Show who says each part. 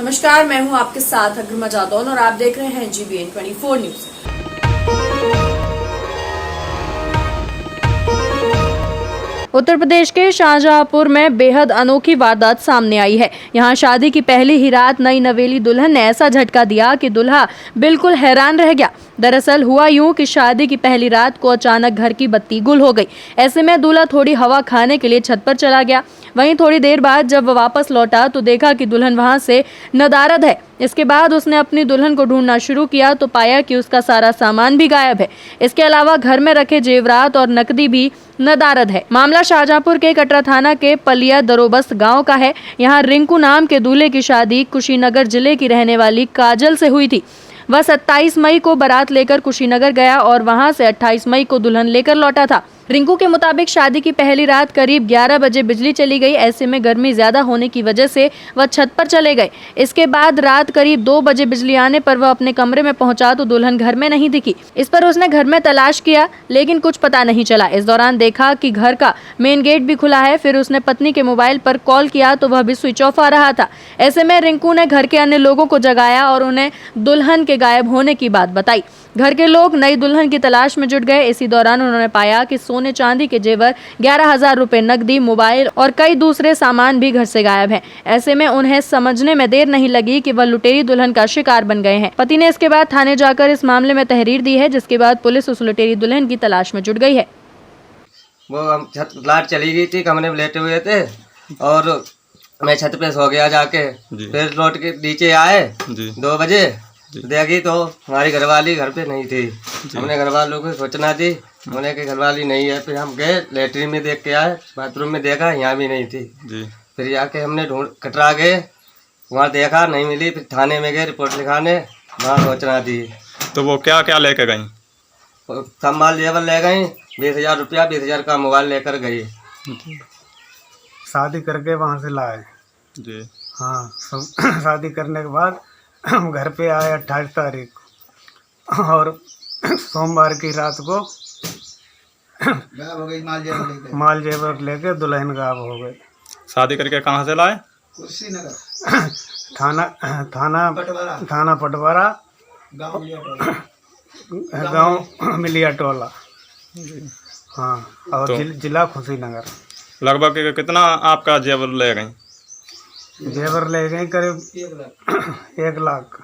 Speaker 1: नमस्कार, मैं हूं आपके साथ अग्रमा जादौन और आप देख रहे हैं GBN 24 न्यूज। उत्तर प्रदेश के शाहजहांपुर में बेहद अनोखी वारदात सामने आई है। यहां शादी की पहली ही रात नई नवेली दुल्हन ने ऐसा झटका दिया कि दूल्हा बिल्कुल हैरान रह गया। दरअसल हुआ यूं कि शादी की पहली रात को अचानक घर की बत्ती गुल हो गई। ऐसे में दूल्हा थोड़ी हवा खाने के लिए छत पर चला गया। वहीं थोड़ी देर बाद जब वह वापस लौटा तो देखा कि दुल्हन वहां से नदारद है। इसके बाद उसने अपनी दुल्हन को ढूंढना शुरू किया तो पाया कि उसका सारा सामान भी गायब है। इसके अलावा घर में रखे जेवरात और नकदी भी नदारद है। मामला शाहजहांपुर के कटरा थाना के पलिया दरोबस्त गांव का है। यहां रिंकू नाम के दूल्हे की शादी कुशीनगर जिले की रहने वाली काजल से हुई थी। वह 27 मई को बारात लेकर कुशीनगर गया और वहां से 28 मई को दुल्हन लेकर लौटा था। रिंकू के मुताबिक शादी की पहली रात करीब 11 बजे बिजली चली गई। ऐसे में गर्मी ज्यादा होने की वजह से वह छत पर चले गए। इसके बाद रात करीब 2 बजे बिजली आने पर वह अपने कमरे में पहुंचा तो दुल्हन घर में नहीं दिखी। इस पर उसने घर में तलाश किया लेकिन कुछ पता नहीं चला। इस दौरान देखा कि घर का मेन गेट भी खुला है। फिर उसने पत्नी के मोबाइल पर कॉल किया तो वह भी स्विच ऑफ आ रहा था। ऐसे में रिंकू ने घर के अन्य लोगों को जगाया और उन्हें दुल्हन के गायब होने की बात बताई। घर के लोग नई दुल्हन की तलाश में जुट गए। इसी दौरान उन्होंने पाया कि सोने चांदी के जेवर, 11,000 रुपए नकदी, मोबाइल और कई दूसरे सामान भी घर से गायब हैं। ऐसे में उन्हें समझने में देर नहीं लगी कि वह लुटेरी दुल्हन का शिकार बन गए हैं। पति ने इसके बाद थाने जाकर इस मामले में तहरीर दी है, जिसके बाद पुलिस उस लुटेरी दुल्हन की तलाश में जुट गई है।
Speaker 2: वो हम छत लाइट चली गई थी, कमरे में लेटे हुए थे और मैं छत पे सो गया जाके। फिर लौट के नीचे आए 2 बजे, देखी तो हमारी घरवाली घर पे नहीं थी। हमने घर वालों को सूचना दी, उन्हें कि घरवाली नहीं है। फिर हम गए लेटरिन में देख के आए, बाथरूम में देखा यहाँ भी नहीं थी। फिर जाके हमने कटरा गए, वहाँ देखा नहीं मिली। फिर थाने में गए रिपोर्ट लिखाने, वहाँ सूचना दी।
Speaker 3: तो वो क्या क्या लेके गई?
Speaker 2: सब माल जेवर ले गई, 20,000 रुपया, 20,000 का मोबाइल लेकर गई।
Speaker 4: शादी करके वहाँ से लाए
Speaker 3: जी।
Speaker 4: हाँ, शादी करने के बाद हम घर पे आए 28 तारीख को और सोमवार की रात को गायब हो गई। माल जेवर लेके दुल्हन गायब हो गई।
Speaker 3: शादी करके कहाँ से लाए?
Speaker 4: कुशीनगर थाना पटवारा, गांव मिलिया टोला। हाँ, और
Speaker 3: तो
Speaker 4: जिला कुशीनगर।
Speaker 3: लगभग कितना आपका जेवर ले गई?
Speaker 4: जेवर ले गए करीब 1 लाख।